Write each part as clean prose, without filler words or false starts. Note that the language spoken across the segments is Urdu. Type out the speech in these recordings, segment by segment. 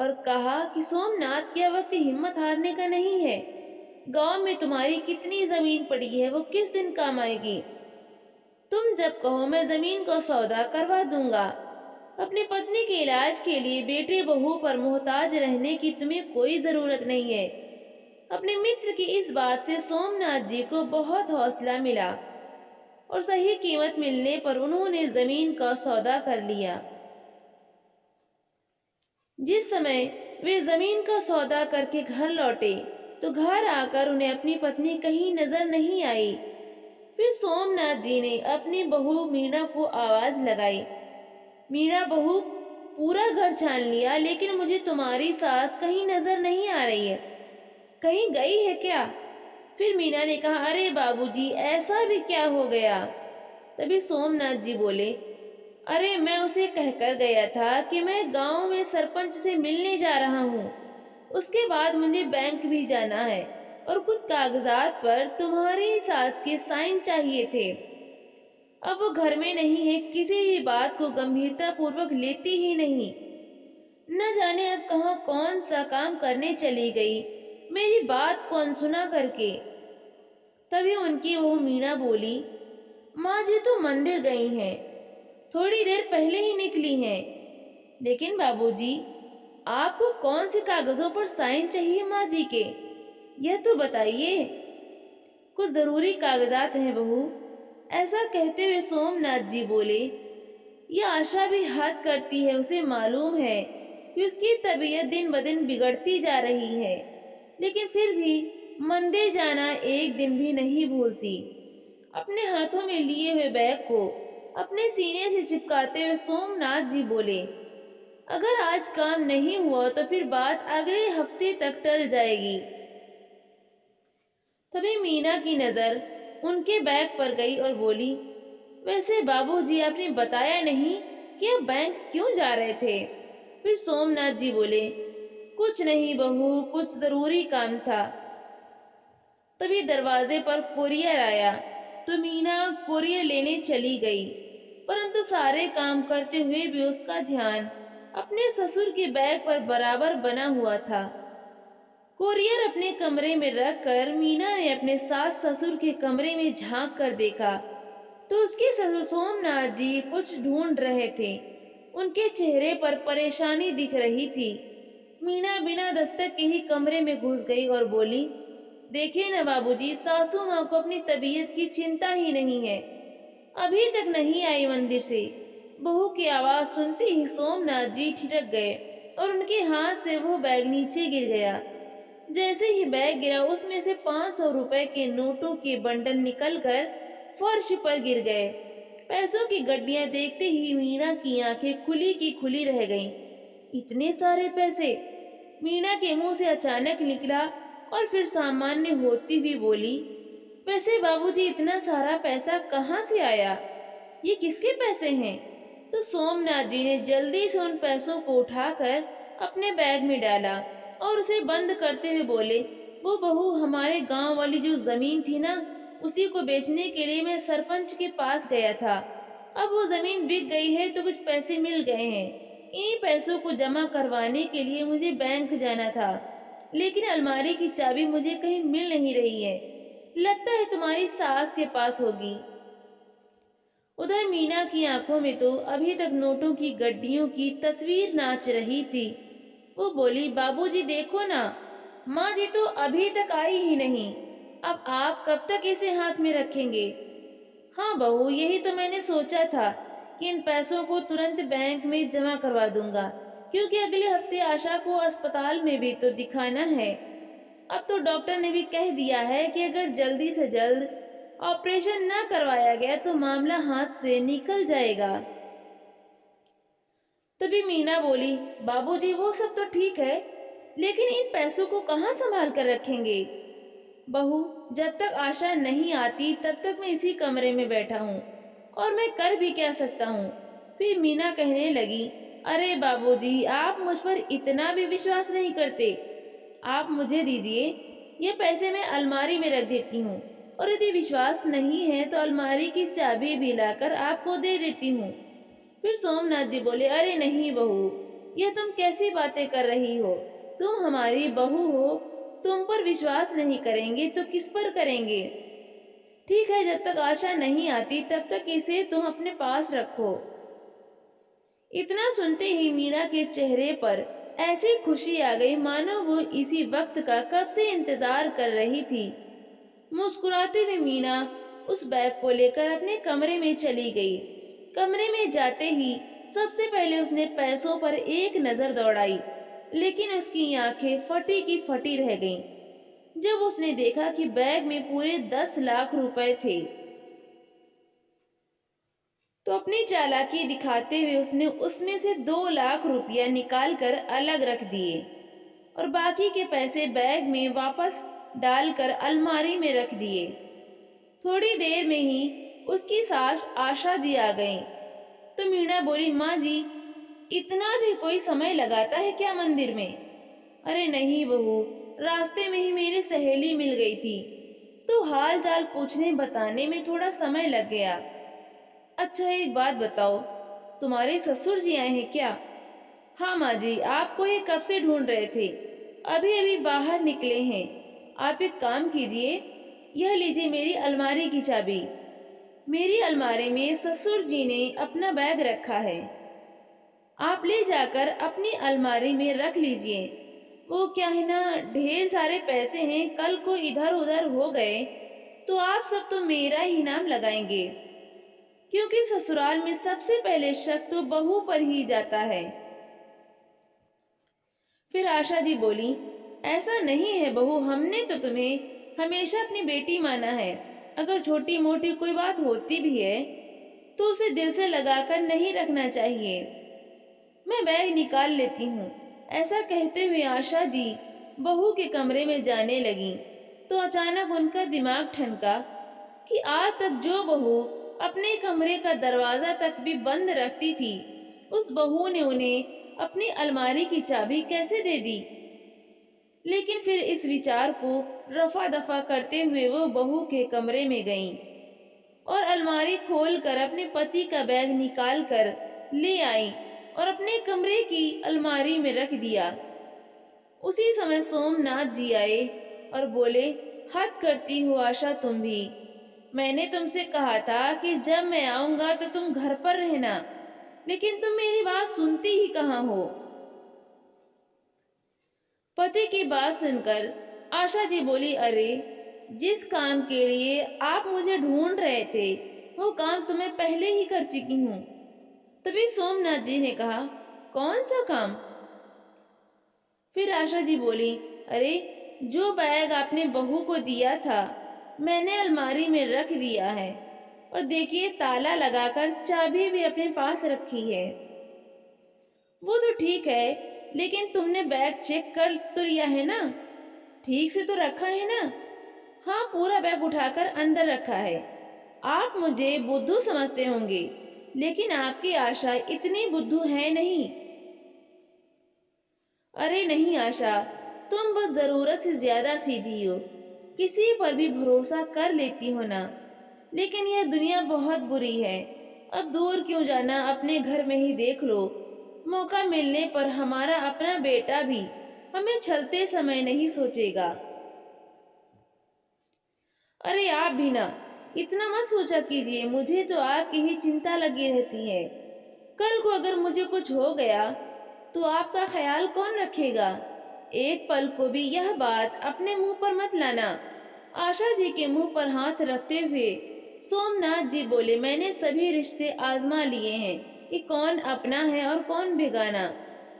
اور کہا کہ سومناتھ کیا وقت ہمت ہارنے کا نہیں ہے؟ گاؤں میں تمہاری کتنی زمین پڑی ہے، وہ کس دن کام آئے گی؟ تم جب کہو میں زمین کو سودا کروا دوں گا۔ اپنی پتنی کے علاج کے لیے بیٹے بہو پر محتاج رہنے کی تمہیں کوئی ضرورت نہیں ہے۔ اپنے متر کی اس بات سے سومناتھ جی کو بہت حوصلہ ملا اور صحیح قیمت ملنے پر انہوں نے زمین کا سودا کر لیا۔ جس سمے وہ زمین کا سودا کر کے گھر لوٹے تو گھر آ کر انہیں اپنی پتنی کہیں نظر نہیں آئی۔ پھر سومناتھ جی نے اپنی بہو مینا کو آواز لگائی، مینا بہو، پورا گھر چھان لیا لیکن مجھے تمہاری ساس کہیں نظر نہیں آ رہی ہے، کہیں گئی ہے کیا؟ پھر مینا نے کہا، ارے بابو جی ایسا بھی کیا ہو گیا؟ تبھی سومناتھ جی بولے، ارے میں اسے کہہ کر گیا تھا کہ میں گاؤں میں سرپنچ سے ملنے جا رہا ہوں، اس کے بعد مجھے بینک بھی جانا ہے اور کچھ کاغذات پر تمہاری ساس کے سائن چاہیے تھے۔ اب وہ گھر میں نہیں ہے، کسی بھی بات کو گمبھیرتا پوروک لیتی ہی نہیں، نہ جانے اب کہاں کون سا کام کرنے چلی گئی میری بات کو انسنا کر کے۔ تبھی ان کی وہ مینا بولی، ماں جی تو مندر گئی ہیں، تھوڑی دیر پہلے ہی نکلی ہیں۔ لیکن بابو جی آپ کو کون سے کاغذوں پر سائن چاہیے ماں جی کے، یہ تو بتائیے۔ کچھ ضروری کاغذات ہیں بہو۔ ایسا کہتے ہوئے سومناتھ جی بولے، یہ آشا بھی حد کرتی ہے، اسے معلوم ہے کہ اس کی طبیعت دن بدن بگڑتی جا رہی ہے، لیکن پھر بھی مندر جانا ایک دن بھی نہیں بھولتی۔ اپنے ہاتھوں میں لیے ہوئے بیگ کو اپنے سینے سے چپکاتے ہوئے سومناتھ جی بولے، اگر آج کام نہیں ہوا تو پھر بات اگلے ہفتے تک ٹل جائے گی۔ تبھی مینا کی نظر ان کے بیگ پر گئی اور بولی، ویسے بابو جی آپ نے بتایا نہیں کہ آپ بینک کیوں جا رہے تھے؟ پھر سومناتھ جی بولے، کچھ نہیں بہو، کچھ ضروری کام تھا۔ تبھی دروازے پر کوریئر آیا تو مینا کوریئر لینے چلی گئی، پرنتو سارے کام کرتے ہوئے بھی اس کا دھیان اپنے سسر کے بیگ پر برابر بنا ہوا تھا۔ کوریئر اپنے کمرے میں رکھ کر مینا نے اپنے ساس سسر کے کمرے میں جھانک کر دیکھا تو اس کے سسر سومناتھ جی کچھ ڈھونڈ رہے تھے، ان کے چہرے پر پریشانی دکھ رہی تھی۔ مینا بنا دستک کے ہی کمرے میں گھس گئی اور بولی، دیکھیں نا بابو جی، ساسو ماں کو اپنی طبیعت کی چنتا ہی نہیں ہے، ابھی تک نہیں آئی مندر سے۔ بہو کی آواز سنتے ہی سومناتھ جی ٹھٹک گئے اور ان کے ہاتھ سے وہ بیگ نیچے گر گیا۔ جیسے ہی بیگ گرا اس میں سے 500 روپے کے نوٹوں کے بنڈل نکل کر فرش پر گر گئے۔ پیسوں کی گڈیاں دیکھتے ہی مینا کی آنکھیں کھلی کی کھلی رہ گئیں۔ اتنے سارے پیسے! مینا کے منہ سے اچانک نکلا اور پھر سامانیہ ہوتی ہوئی بولی، ویسے بابو جی اتنا سارا پیسہ کہاں سے آیا؟ یہ کس کے پیسے ہیں؟ تو سومناتھ جی نے جلدی سے ان پیسوں کو اٹھا کر اپنے بیگ میں ڈالا اور اسے بند کرتے ہوئے بولے، وہ بہو، ہمارے گاؤں والی جو زمین تھی نا، اسی کو بیچنے کے لیے میں سرپنچ کے پاس گیا تھا۔ اب وہ زمین بک گئی ہے تو کچھ پیسے مل گئے ہیں، انہی پیسوں کو جمع کروانے کے لیے مجھے بینک جانا تھا، لیکن الماری کی چابی مجھے کہیں مل نہیں رہی ہے، لگتا ہے تمہاری ساس کے پاس ہوگی۔ ادھر مینا کی آنکھوں میں تو ابھی تک نوٹوں کی گڈیوں کی تصویر ناچ رہی تھی۔ وہ بولی، بابو جی دیکھو نا، ماں جی تو ابھی تک آئی ہی نہیں، اب آپ کب تک اسے ہاتھ میں رکھیں گے؟ ہاں بہو، یہی تو میں نے سوچا تھا کہ ان پیسوں کو ترنت بینک میں جمع کروا دوں گا، کیونکہ اگلے ہفتے آشا کو اسپتال میں بھی تو دکھانا ہے۔ اب تو ڈاکٹر نے بھی کہہ دیا ہے کہ اگر جلدی سے جلد آپریشن نہ کروایا گیا تو معاملہ ہاتھ سے نکل جائے گا۔ تبھی مینا بولی، بابو جی وہ سب تو ٹھیک ہے، لیکن ان پیسوں کو کہاں سنبھال کر رکھیں گے؟ بہو، جب تک آشا نہیں آتی تب تک میں اسی کمرے میں بیٹھا ہوں، اور میں کر بھی کیا سکتا ہوں؟ پھر مینا کہنے لگی، ارے بابو جی آپ مجھ پر اتنا بھی وشواس نہیں کرتے، آپ مجھے دیجئے، یہ پیسے میں الماری میں رکھ دیتی ہوں، اور یدی وشواس نہیں ہے تو الماری کی چابی بھی لا کر آپ کو دے دیتی ہوں۔ پھر سومناتھ جی بولے، ارے نہیں بہو، یہ تم کیسی باتیں کر رہی ہو؟ تم ہماری بہو ہو، تم پر وشواس نہیں کریں گے تو کس پر کریں گے؟ ٹھیک ہے، جب تک آشا نہیں آتی تب تک اسے تم اپنے پاس رکھو۔ اتنا سنتے ہی مینا کے چہرے پر ایسی خوشی آ گئی مانو وہ اسی وقت کا کب سے انتظار کر رہی تھی۔ مسکراتے ہوئے مینا اس بیگ کو لے کر اپنے کمرے میں چلی گئی۔ کمرے میں جاتے ہی سب سے پہلے اس نے پیسوں پر ایک نظر دوڑائی، لیکن اس کی آنکھیں پھٹی کی پھٹی رہ گئیں جب اس نے دیکھا کہ بیگ میں پورے 10 لاکھ روپے تھے۔ تو اپنی چالاکی دکھاتے ہوئے اس نے اس میں سے 2 لاکھ روپیہ نکال کر الگ رکھ دیے اور باقی کے پیسے بیگ میں واپس ڈال کر الماری میں رکھ دیے۔ تھوڑی دیر میں ہی اس کی ساس آشا جی آ گئیں تو مینا بولی، ماں جی اتنا بھی کوئی سمے لگاتا ہے کیا مندر میں؟ ارے نہیں بہو، راستے میں ہی میری سہیلی مل گئی تھی تو حال چال پوچھنے بتانے میں تھوڑا سمے لگ گیا۔ اچھا ایک بات بتاؤ، تمہارے سسر جی آئے ہیں کیا؟ ہاں ماں جی، آپ کو یہ کب سے ڈھونڈ رہے تھے، ابھی باہر نکلے ہیں۔ آپ ایک کام کیجئے، یہ لیجئے میری الماری کی چابی۔ میری الماری میں سسر جی نے اپنا بیگ رکھا ہے، آپ لے جا کر اپنی الماری میں رکھ لیجئے۔ وہ کیا ہے نا، ڈھیر سارے پیسے ہیں، کل کو ادھر ادھر ہو گئے تو آپ سب تو میرا ہی نام لگائیں گے، کیونکہ سسرال میں سب سے پہلے شک تو بہو پر ہی جاتا ہے۔ پھر آشا جی بولی، ایسا نہیں ہے بہو، ہم نے تو تمہیں ہمیشہ اپنی بیٹی مانا ہے، اگر چھوٹی موٹی کوئی بات ہوتی بھی ہے تو اسے دل سے لگا کر نہیں رکھنا چاہیے۔ میں بیگ نکال لیتی ہوں۔ ایسا کہتے ہوئے آشا جی بہو کے کمرے میں جانے لگیں تو اچانک ان کا دماغ ٹھنکا کہ آج تک جو بہو اپنے کمرے کا دروازہ تک بھی بند رکھتی تھی، اس بہو نے انہیں اپنی الماری کی چابی کیسے دے دی؟ لیکن پھر اس وچار کو رفع دفع کرتے ہوئے وہ بہو کے کمرے میں گئیں اور الماری کھول کر اپنے پتی کا بیگ نکال کر لے آئیں اور اپنے کمرے کی الماری میں رکھ دیا۔ اسی سمے سوم ناتھ جی آئے اور بولے، حد کرتی ہو آشا تم بھی، میں نے تم سے کہا تھا کہ جب میں آؤں گا تو تم گھر پر رہنا، لیکن تم میری بات سنتی ہی کہاں ہو۔ پتی کی بات سن کر آشا جی بولی، ارے جس کام کے لیے آپ مجھے ڈھونڈ رہے تھے وہ کام تو میں پہلے ہی کر چکی ہوں۔ تبھی سوم ناتھ جی نے کہا، کون سا کام؟ پھر آشا جی بولی، ارے جو بیگ آپ نے بہو کو دیا تھا میں نے الماری میں رکھ دیا ہے، اور دیکھیے تالا لگا کر چابی بھی اپنے پاس رکھی ہے۔ وہ تو ٹھیک ہے، لیکن تم نے بیگ چیک کر تو لیا ہے نا؟ ٹھیک سے تو رکھا ہے نا؟ ہاں، پورا بیگ اٹھا کر اندر رکھا ہے۔ آپ مجھے بدھو سمجھتے ہوں گے، لیکن آپ کی آشا اتنی بدھو ہے نہیں۔ ارے نہیں آشا، تم بس ضرورت سے زیادہ سیدھی ہو، کسی پر بھی بھروسہ کر لیتی ہو نا۔ لیکن یہ دنیا بہت بری ہے، اب دور کیوں جانا، اپنے گھر میں ہی دیکھ لو، موقع ملنے پر ہمارا اپنا بیٹا بھی ہمیں چھلتے سمے نہیں سوچے گا۔ ارے آپ بھی نا اتنا مت سوچا کیجئے، مجھے تو آپ کی ہی چنتا لگی رہتی ہے، کل کو اگر مجھے کچھ ہو گیا تو آپ کا خیال کون رکھے گا؟ ایک پل کو بھی یہ بات اپنے منہ پر مت لانا۔ آشا جی کے منہ پر ہاتھ رکھتے ہوئے سوم ناتھ جی بولے، میں نے سبھی رشتے آزما لیے ہیں کہ کون اپنا ہے اور کون بیگانہ۔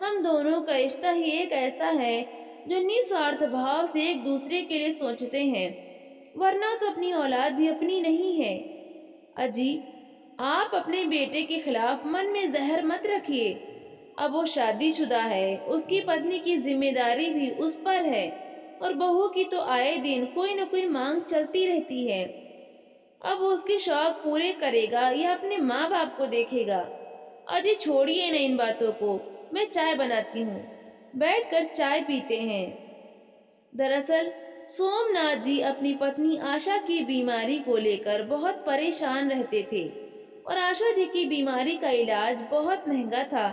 ہم دونوں کا رشتہ ہی ایک ایسا ہے جو نسوارتھ بھاؤ سے ایک دوسرے کے لیے سوچتے ہیں، ورنہ تو اپنی اولاد بھی اپنی نہیں ہے۔ اجی، آپ اپنے بیٹے کے خلاف من میں زہر مت رکھیے، اب وہ شادی شدہ ہے، اس کی پتنی کی ذمہ داری بھی اس پر ہے، اور بہو کی تو آئے دن کوئی نہ کوئی مانگ چلتی رہتی ہے۔ اب وہ اس کے شوق پورے کرے گا یا اپنے ماں باپ کو دیکھے گا؟ اجی چھوڑیے نا ان باتوں کو، میں چائے بناتی ہوں، بیٹھ کر چائے پیتے ہیں۔ دراصل سوم ناتھ جی اپنی پتنی آشا کی بیماری کو لے کر بہت پریشان رہتے تھے، اور آشا جی کی بیماری کا علاج بہت مہنگا تھا،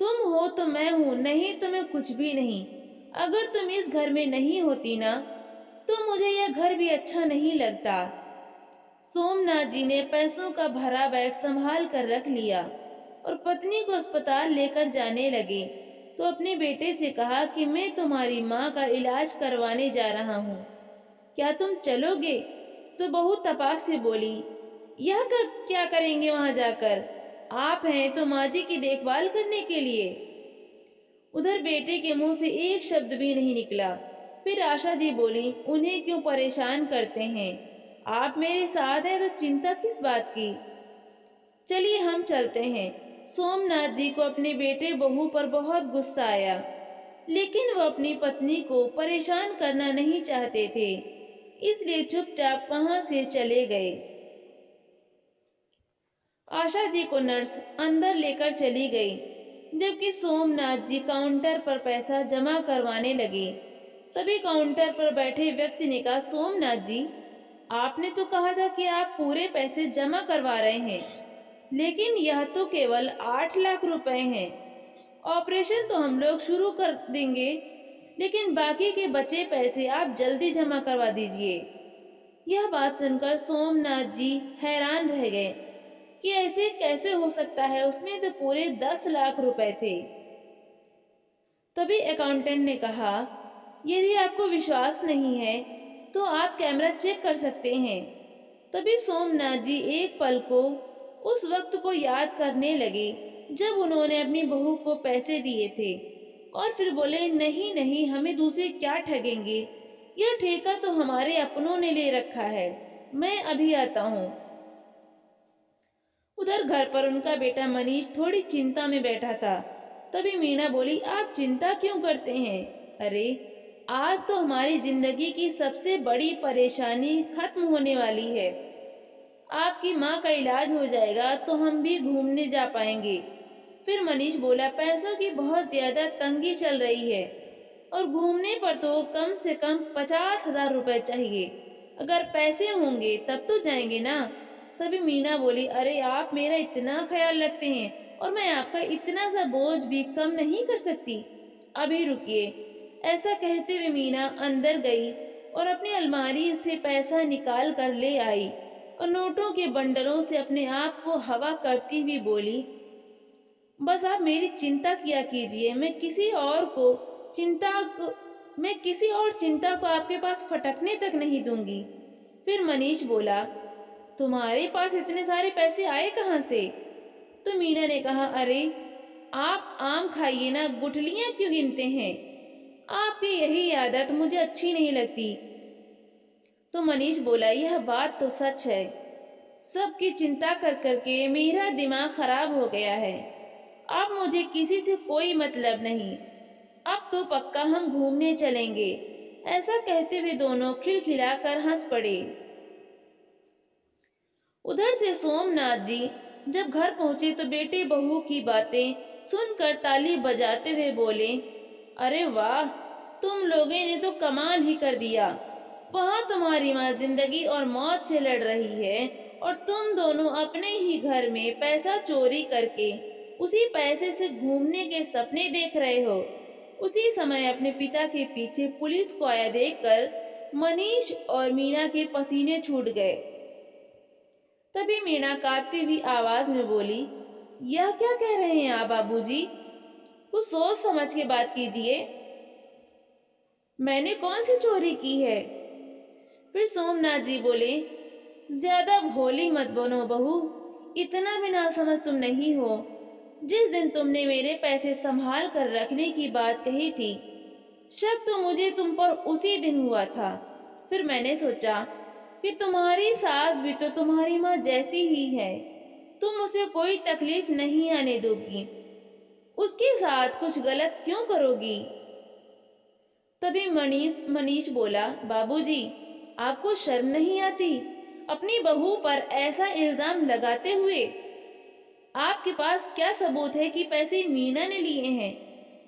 تم ہو تو میں ہوں، نہیں تو میں کچھ بھی نہیں۔ اگر تم اس گھر میں نہیں ہوتی نا تو مجھے یہ گھر بھی اچھا نہیں لگتا۔ سومناتھ جی نے پیسوں کا بھرا بیگ سنبھال کر رکھ لیا اور پتنی کو اسپتال لے کر جانے لگے تو اپنے بیٹے سے کہا کہ میں تمہاری ماں کا علاج کروانے جا رہا ہوں، کیا تم چلو گے؟ تو بہو تپاک سے بولی، یہ کیا کریں گے وہاں جا کر؟ آپ ہیں تو ماں جی کی دیکھ بھال کرنے کے لیے۔ ادھر بیٹے کے منہ سے ایک شبد بھی نہیں نکلا۔ پھر آشا جی بولی، انہیں کیوں پریشان کرتے ہیں؟ آپ میرے ساتھ ہیں تو چنتا کس بات کی؟ چلیے ہم چلتے ہیں۔ سومناتھ جی کو اپنے بیٹے بہو پر بہت غصہ آیا، لیکن وہ اپنی پتنی کو پریشان کرنا نہیں چاہتے تھے، اس لیے چپ چاپ وہاں سے چلے گئے۔ آشا جی کو نرس اندر لے کر چلی گئی، جبکہ سومناتھ جی کاؤنٹر پر پیسہ جمع کروانے لگے۔ تبھی کاؤنٹر پر بیٹھے ویکتی نے کہا، سومناتھ جی، آپ نے تو کہا تھا کہ آپ پورے پیسے جمع کروا رہے ہیں، لیکن یہ تو کیول 8 لاکھ روپے ہیں۔ آپریشن تو ہم لوگ شروع کر دیں گے، لیکن باقی کے بچے پیسے آپ جلدی جمع کروا دیجئے۔ یہ بات سن کر سومناتھ جی حیران رہ گئے کہ ایسے کیسے ہو سکتا ہے، اس میں تو پورے 10 لاکھ روپے تھے۔ تبھی اکاؤنٹنٹ نے کہا، یدی آپ کو وشواس نہیں ہے تو آپ کیمرہ چیک کر سکتے ہیں۔ تبھی سومناتھ جی ایک پل کو اس وقت کو یاد کرنے لگے جب انہوں نے اپنی بہو کو پیسے دیے تھے، اور پھر بولے، نہیں نہیں، ہمیں دوسرے کیا ٹھگیں گے، یہ ٹھیکہ تو ہمارے اپنوں نے لے رکھا ہے، میں ابھی آتا ہوں۔ ادھر گھر پر ان کا بیٹا منیش تھوڑی چنتا میں بیٹھا تھا۔ تبھی مینا بولی، آپ چنتا کیوں کرتے ہیں؟ ارے آج تو ہماری زندگی کی سب سے بڑی پریشانی ختم ہونے والی ہے۔ آپ کی ماں کا علاج ہو جائے گا تو ہم بھی گھومنے جا پائیں گے۔ پھر منیش بولا، پیسوں کی بہت زیادہ تنگی چل رہی ہے اور گھومنے پر تو کم سے کم 50,000 روپے چاہیے۔ اگر پیسے ہوں گے تب تو جائیں گے نا۔ تبھی مینا بولی، ارے آپ میرا اتنا خیال رکھتے ہیں اور میں آپ کا اتنا سا بوجھ بھی کم نہیں کر سکتی، ابھی رکیے۔ ایسا کہتے ہوئے مینا اندر گئی اور اپنی الماری سے پیسہ نکال کر لے آئی اور نوٹوں کے بنڈلوں سے اپنے آپ کو ہوا کرتی ہوئی بولی، بس آپ میری چنتا کیا کیجئے، میں کسی اور چنتا کو آپ کے پاس پھٹکنے تک نہیں دوں گی۔ پھر منیش بولا، تمہارے پاس اتنے سارے پیسے آئے کہاں سے؟ تو مینا نے کہا، ارے آپ آم کھائیے نا، گٹھلیاں کیوں گنتے ہیں؟ آپ کی یہی عادت مجھے اچھی نہیں لگتی۔ تو منیش بولا، یہ بات تو سچ ہے، سب کی چنتا کر کر کے میرا دماغ خراب ہو گیا ہے۔ اب مجھے کسی سے کوئی مطلب نہیں، اب تو پکا ہم گھومنے چلیں گے۔ ایسا کہتے ہوئے دونوں کھلکھلا کر ہنس پڑے۔ ادھر سے سومناتھ جی جب گھر پہنچے تو بیٹے بہو کی باتیں سن کر تالی بجاتے ہوئے بولے، ارے واہ، تم لوگوں نے تو کمال ہی کر دیا۔ وہاں تمہاری ماں زندگی اور موت سے لڑ رہی ہے اور تم دونوں اپنے ہی گھر میں پیسہ چوری کر کے اسی پیسے سے گھومنے کے سپنے دیکھ رہے ہو۔ اسی سمے اپنے پتا کے پیچھے پولیس کو آیا دیکھ کر منیش اور مینا کے پسینے چھوٹ گئے۔ تبھی مینا کانپتی ہوئی آواز میں بولی، یہ کیا کہہ رہے ہیں آپ ابو جی؟ کچھ سوچ سمجھ کے بات کیجیے، میں نے کون سی چوری کی ہے؟ پھر سومناتھ جی بولے، زیادہ بھولی مت بنو بہو، اتنا بھی ناسمجھ تم نہیں ہو۔ جس دن تم نے میرے پیسے سنبھال کر رکھنے کی بات کہی تھی، شک تو مجھے تم پر اسی دن ہوا تھا۔ پھر میں نے سوچا کہ تمہاری ساس بھی تو تمہاری ماں جیسی ہی ہے، تم اسے کوئی تکلیف نہیں آنے دو گی، اس کے ساتھ کچھ غلط کیوں کرو گی؟ تبھی منیش بولا، بابو جی، آپ کو شرم نہیں آتی اپنی بہو پر ایسا الزام لگاتے ہوئے؟ آپ کے پاس کیا ثبوت ہے کہ پیسے مینا نے لیے ہیں؟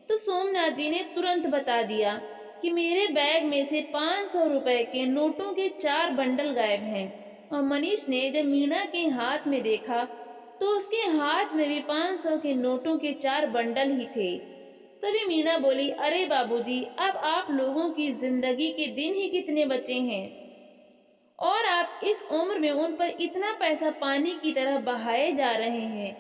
تو سومناتھ جی نے ترنت بتا دیا کہ میرے بیگ میں سے 500 روپے کے نوٹوں کے 4 بنڈل غائب ہیں، اور منیش نے جب مینا کے ہاتھ میں دیکھا تو اس کے ہاتھ میں بھی 500 کے نوٹوں کے 4 بنڈل ہی تھے۔ تبھی مینا بولی، ارے بابوجی، اب آپ لوگوں کی زندگی کے دن ہی کتنے بچے ہیں اور آپ اس عمر میں ان پر اتنا پیسہ پانی کی طرح بہائے جا رہے ہیں۔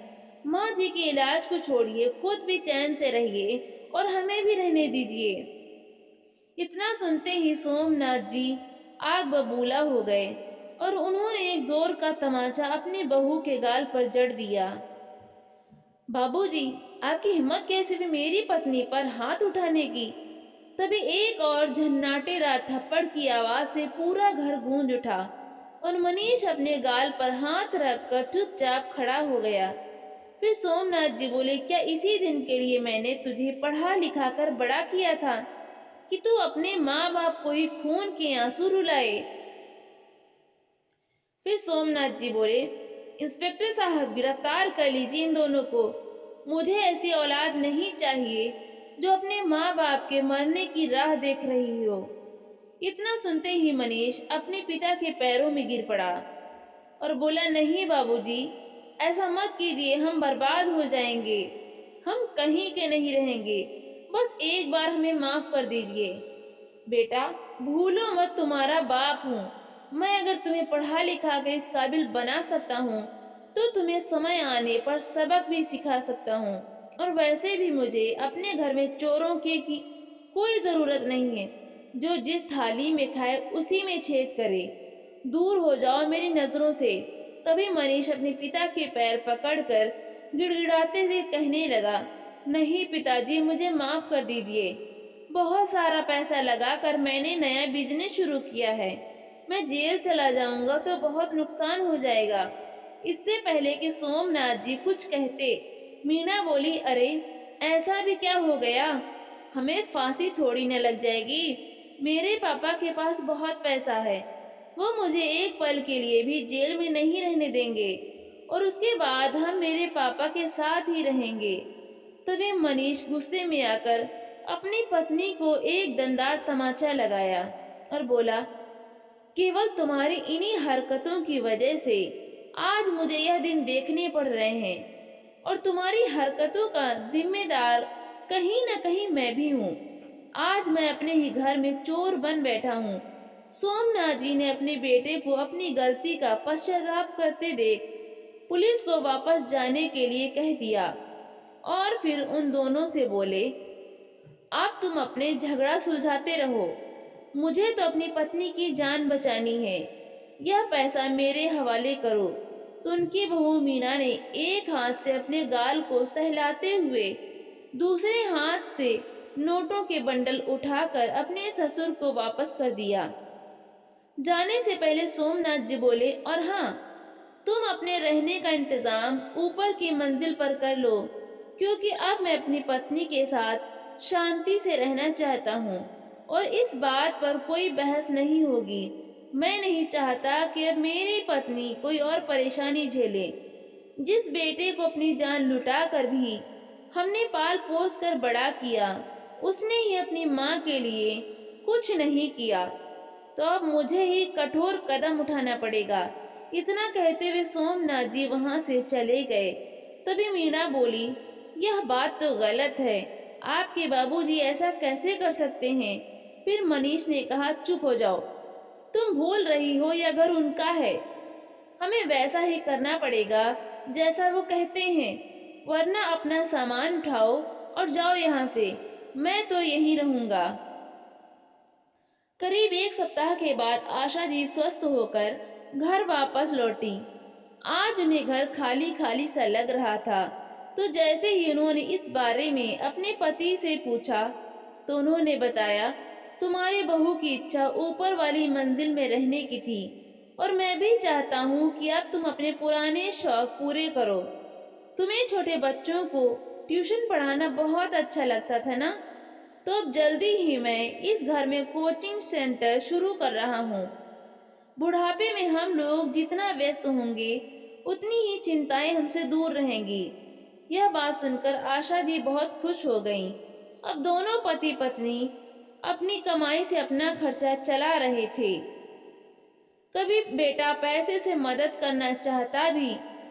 ماں جی کے علاج کو چھوڑیے، خود بھی چین سے رہیے اور ہمیں بھی رہنے دیجیے۔ اتنا سنتے ہی سوم ناتھ جی آگ ببولا ہو گئے اور انہوں نے ایک زور کا تماچا اپنی بہو کے گال پر جڑ دیا۔ بابو جی، آپ کی ہمت کیسے بھی میری پتنی پر ہاتھ اٹھانے کی؟ تبھی ایک اور جھناٹے دار تھپڑ کی آواز سے پورا گھر گونج اٹھا اور منیش اپنے گال پر ہاتھ رکھ کر چپ چاپ کھڑا ہو گیا۔ پھر سوم ناتھ جی بولے، کیا اسی دن کے لیے میں نے تجھے پڑھا لکھا کر بڑا کیا تھا کہ تو اپنے ماں باپ کو ہی خون کے آنسو رلائے؟ پھر سوم ناتھ جی بولے، انسپکٹر صاحب، گرفتار کر لیجیے ان دونوں کو۔ مجھے ایسی اولاد نہیں چاہیے جو اپنے ماں باپ کے مرنے کی راہ دیکھ رہی ہو۔ اتنا سنتے ہی منیش اپنے پتا کے پیروں میں گر پڑا اور بولا، نہیں بابو جی، ایسا مت کیجیے، ہم برباد ہو جائیں گے، ہم کہیں کے نہیں رہیں گے، بس ایک بار ہمیں معاف کر دیجیے۔ بیٹا، بھولو مت، تمہارا باپ ہوں میں، اگر تمہیں پڑھا لکھا کر اس قابل بنا سکتا ہوں تو تمہیں سمے آنے پر سبق بھی سکھا سکتا ہوں، اور ویسے بھی مجھے اپنے گھر میں چوروں کی کوئی ضرورت نہیں ہے، جو جس تھالی میں کھائے اسی میں چھید کرے، دور ہو جاؤ میری نظروں سے۔ تبھی منیش اپنے پتا کے پیر پکڑ کر گڑ گڑاتے ہوئے کہنے لگا، نہیں پتا جی، مجھے معاف کر دیجیے، بہت سارا پیسہ لگا کر میں نے نیا بزنس شروع کیا ہے، میں جیل چلا جاؤں گا تو بہت نقصان ہو جائے گا۔ اس سے پہلے کہ سوم ناتھ جی کچھ کہتے، مینا بولی، ارے ایسا بھی کیا ہو گیا، ہمیں پھانسی تھوڑی نہ لگ جائے گی، میرے پاپا کے پاس بہت پیسہ ہے، وہ مجھے ایک پل کے لیے بھی جیل میں نہیں رہنے دیں گے، اور اس کے بعد ہم میرے پاپا کے ساتھ ہی رہیں گے۔ تبھی منیش غصے میں آ کر اپنی پتنی کو ایک دندار تماچا لگایا اور بولا، کیول تمہاری انہی حرکتوں کی وجہ سے آج مجھے یہ دن دیکھنے پڑ رہے ہیں، اور تمہاری حرکتوں کا ذمہ دار کہیں نہ کہیں میں بھی ہوں۔ آج میں اپنے ہی گھر میں چور بن بیٹھا ہوں۔ سوم ناتھ جی نے اپنے بیٹے کو اپنی غلطی کا پشچاتا کرتے دیکھ پولیس کو واپس جانے کے لیے کہہ دیا، اور پھر ان دونوں سے بولے، اب تم اپنے جھگڑا سلجھاتے رہو، مجھے تو اپنی پتنی کی جان بچانی ہے، یہ پیسہ میرے حوالے کرو۔ تو ان کی بہو مینا نے ایک ہاتھ سے اپنے گال کو سہلاتے ہوئے دوسرے ہاتھ سے نوٹوں کے بنڈل اٹھا کر اپنے سسر کو واپس کر دیا۔ جانے سے پہلے سوم ناتھ جی بولے، اور ہاں، تم اپنے رہنے کا انتظام اوپر کی منزل پر کر لو، کیونکہ اب میں اپنی پتنی کے ساتھ شانتی سے رہنا چاہتا ہوں اور اس بات پر کوئی بحث نہیں ہوگی۔ میں نہیں چاہتا کہ اب میری پتنی کوئی اور پریشانی جھیلے۔ جس بیٹے کو اپنی جان لٹا کر بھی ہم نے پال پوس کر بڑا کیا، اس نے ہی اپنی ماں کے لیے کچھ نہیں کیا، تو اب مجھے ہی کٹھور قدم اٹھانا پڑے گا۔ اتنا کہتے ہوئے سوم ناتھ جی وہاں سے چلے گئے۔ تبھی مینا بولی، یہ بات تو غلط ہے، آپ کے بابو جی ایسا کیسے کر سکتے ہیں؟ پھر منیش نے کہا، چپ ہو جاؤ، تم بھول رہی ہو یہ گھر ان کا ہے، ہمیں ویسا ہی کرنا پڑے گا جیسا وہ کہتے ہیں، ورنہ اپنا سامان اٹھاؤ اور جاؤ یہاں سے، میں تو یہیں رہوں گا۔ قریب ایک سپتاہ کے بعد آشا جی سوستھ ہو کر گھر واپس لوٹی۔ آج انہیں گھر خالی خالی سا لگ رہا تھا، تو جیسے ہی انہوں نے اس بارے میں اپنے پتی سے پوچھا تو انہوں نے بتایا، تمہاری بہو کی اچھا اوپر والی منزل میں رہنے کی تھی، اور میں بھی چاہتا ہوں کہ اب تم اپنے پرانے شوق پورے کرو۔ تمہیں چھوٹے بچوں کو ٹیوشن پڑھانا بہت اچھا لگتا تھا نا، تو اب جلدی ہی میں اس گھر میں کوچنگ سینٹر شروع کر رہا ہوں۔ بڑھاپے میں ہم لوگ جتنا ویست ہوں گے اتنی ہی چنتائیں ہم سے دور رہیں گی۔ یہ بات سن کر آشا جی بہت خوش ہو گئیں۔ اب دونوں پتی پتنی اپنی کمائی سے اپنا خرچہ چلا رہے تھے۔ کبھی بیٹا پیسے سے مدد کرنا چاہتا بھی